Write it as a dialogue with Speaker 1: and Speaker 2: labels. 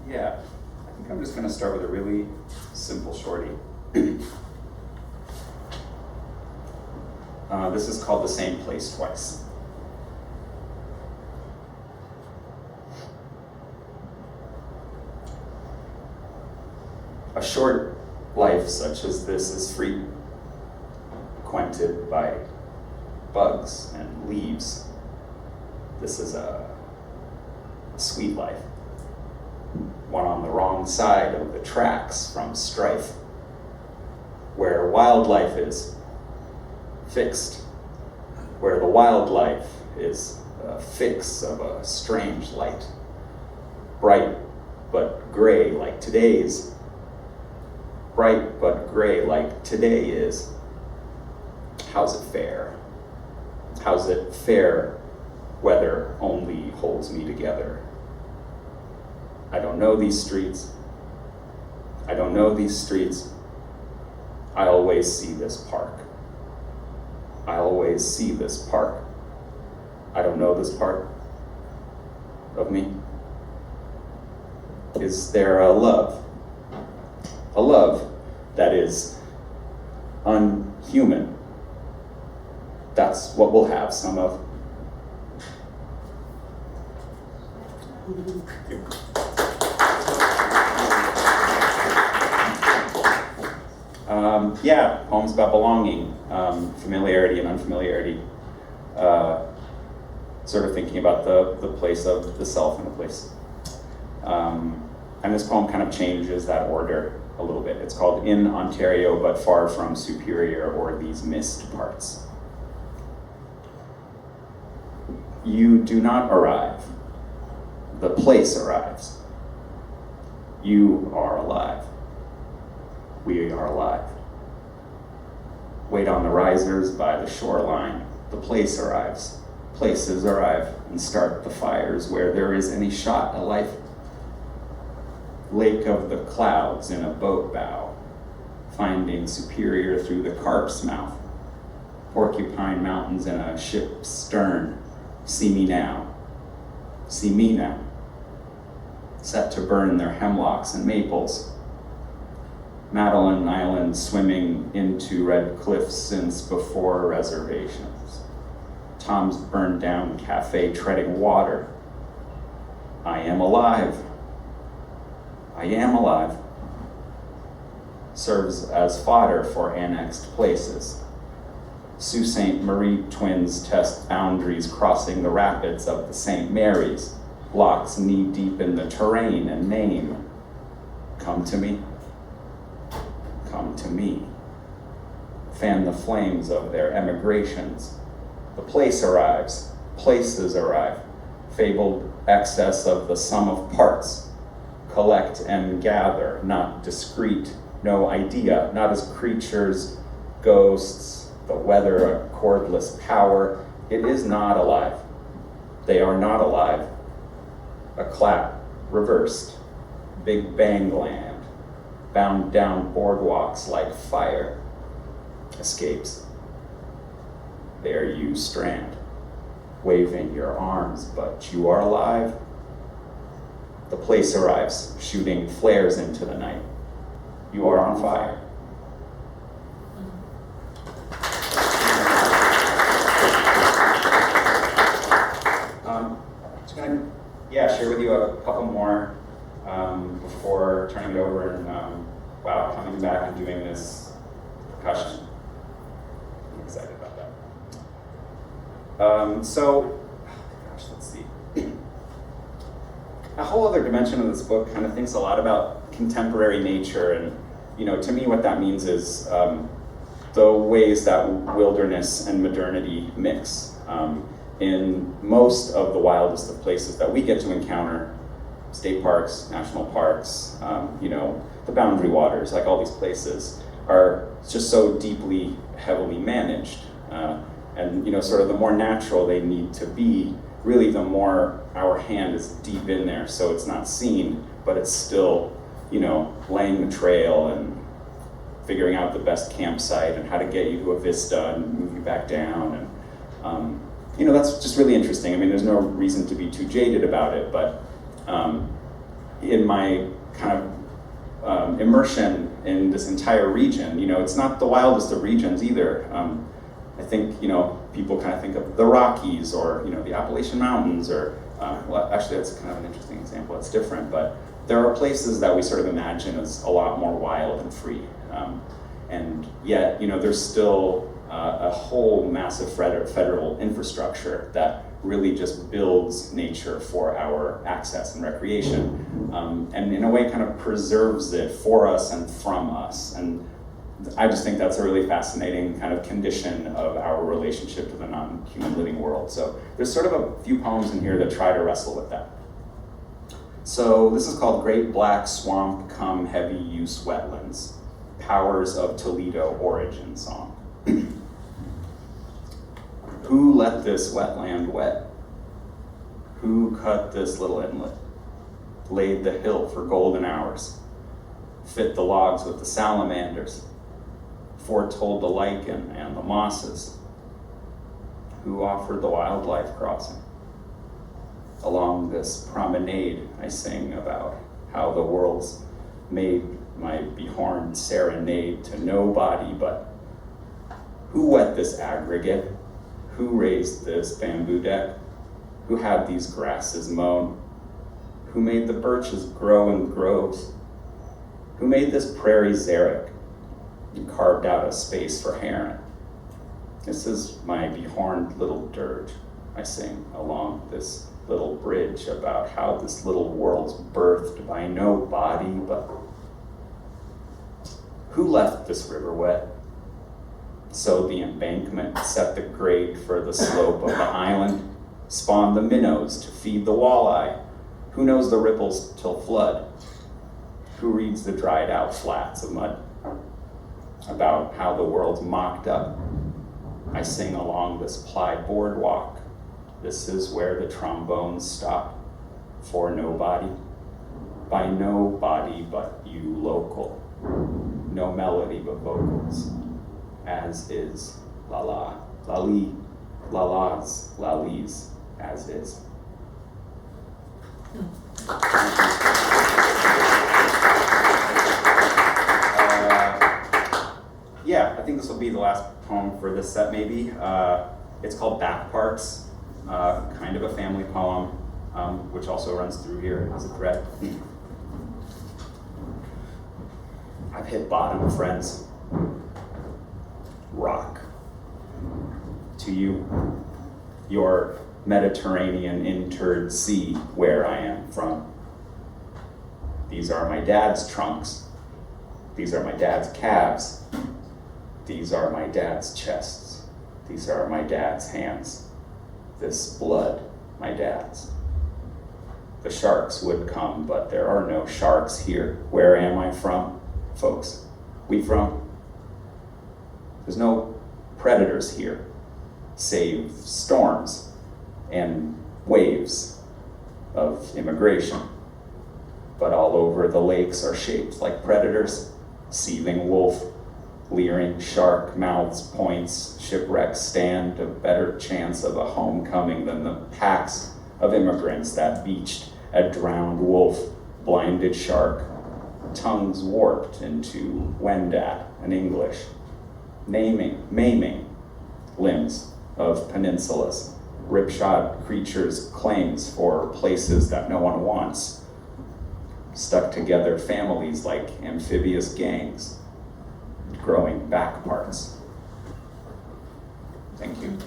Speaker 1: Yeah, I think I'm just gonna start with a really simple shorty. This is called The Same Place Twice. A short life such as this is frequented by bugs and leaves. This is a sweet life, one on the wrong side of the tracks from strife, where wildlife is fixed, where the wildlife is a fix of a strange light, bright but gray like today's, bright but gray like today is. How's it fair? How's it fair? Weather only holds me together. I don't know these streets. I don't know these streets. I always see this park. I always see this park. I don't know this part of me. Is there a love? A love that is unhuman. That's what we'll have some of. Yeah, poems about belonging, familiarity and unfamiliarity. Sort of thinking about the place of the self in the place. And this poem kind of changes that order a little bit. It's called In Ontario but Far from Superior, or These Missed Parts. You do not arrive. The place arrives. You are alive. We are alive. Wait on the risers by the shoreline. The place arrives. Places arrive and start the fires where there is any shot a life. Lake of the clouds in a boat bow, finding superior through the carp's mouth. Porcupine mountains in a ship's stern. See me now. See me now. Set to burn their hemlocks and maples. Madeline Island swimming into red cliffs since before reservations. Tom's burned down cafe treading water. I am alive. I am alive. Serves as fodder for annexed places. Sault Ste. Marie twins test boundaries crossing the rapids of the St. Mary's. Blocks knee deep in the terrain and name. Come to me. Come to me. Fan the flames of their emigrations. The place arrives. Places arrive. Fabled excess of the sum of parts. Collect and gather, not discrete. No idea, not as creatures, ghosts, the weather, a cordless power. It is not alive. They are not alive. A clap reversed. Big Bang land. Bound down boardwalks like fire. Escapes. There you strand, waving your arms, but you are alive. The place arrives, shooting flares into the night. You are on fire. Just gonna, share with you a couple more before turning it over and coming back and doing this percussion. I'm excited about that. Let's see. A whole other dimension of this book kind of thinks a lot about contemporary nature, and to me what that means is the ways that wilderness and modernity mix. In most of the wildest of places that we get to encounter, state parks, national parks, the boundary waters, like all these places are just so deeply, heavily managed. And sort of the more natural they need to be, really the more our hand is deep in there, so it's not seen, but it's still, laying the trail and figuring out the best campsite and how to get you to a vista and move you back down. And, that's just really interesting. I mean, there's no reason to be too jaded about it, but in my kind of immersion in this entire region, it's not the wildest of regions either. I think, people kind of think of the Rockies or, the Appalachian Mountains or, well, actually that's kind of an interesting example, it's different, but there are places that we sort of imagine as a lot more wild and free. And yet, there's still a whole massive federal infrastructure that really just builds nature for our access and recreation, and in a way kind of preserves it for us and from us. And I just think that's a really fascinating kind of condition of our relationship to the non-human living world. So there's sort of a few poems in here that try to wrestle with that. So this is called Great Black Swamp Come Heavy Use Wetlands, Powers of Toledo Origin Song. Who let this wetland wet? Who cut this little inlet? Laid the hill for golden hours? Fit the logs with the salamanders? Foretold the lichen and the mosses? Who offered the wildlife crossing? Along this promenade I sing about how the world's made my behorned serenade to nobody but who wet this aggregate? Who raised this bamboo deck? Who had these grasses mown? Who made the birches grow in groves? Who made this prairie xeric and carved out a space for heron? This is my behorned little dirge. I sing along this little bridge about how this little world's birthed by no body but who left this river wet? Sowed the embankment, set the grade for the slope of the island, spawned the minnows to feed the walleye. Who knows the ripples till flood? Who reads the dried out flats of mud? About how the world's mocked up. I sing along this ply boardwalk. This is where the trombones stop. For nobody, by nobody but you local. No melody but vocals. As is, la la, la li, la las, la lees, as is. Yeah, I think this will be the last poem for this set maybe. It's called Back Parts, kind of a family poem, which also runs through here as a thread. I've hit bottom, friends. Rock. To you, your Mediterranean interred sea where I am from. These are my dad's trunks. These are my dad's calves. These are my dad's chests. These are my dad's hands. This blood, my dad's. The sharks would come, but there are no sharks here. Where am I from, folks? We from? There's no predators here, save storms and waves of immigration. But all over the lakes are shaped like predators, seething wolf, leering shark, mouths, points, shipwrecks stand a better chance of a homecoming than the packs of immigrants that beached a drowned wolf, blinded shark, tongues warped into Wendat and English. Maiming limbs of peninsulas, ripshod creatures' claims for places that no one wants, stuck together families like amphibious gangs, growing back parts. Thank you.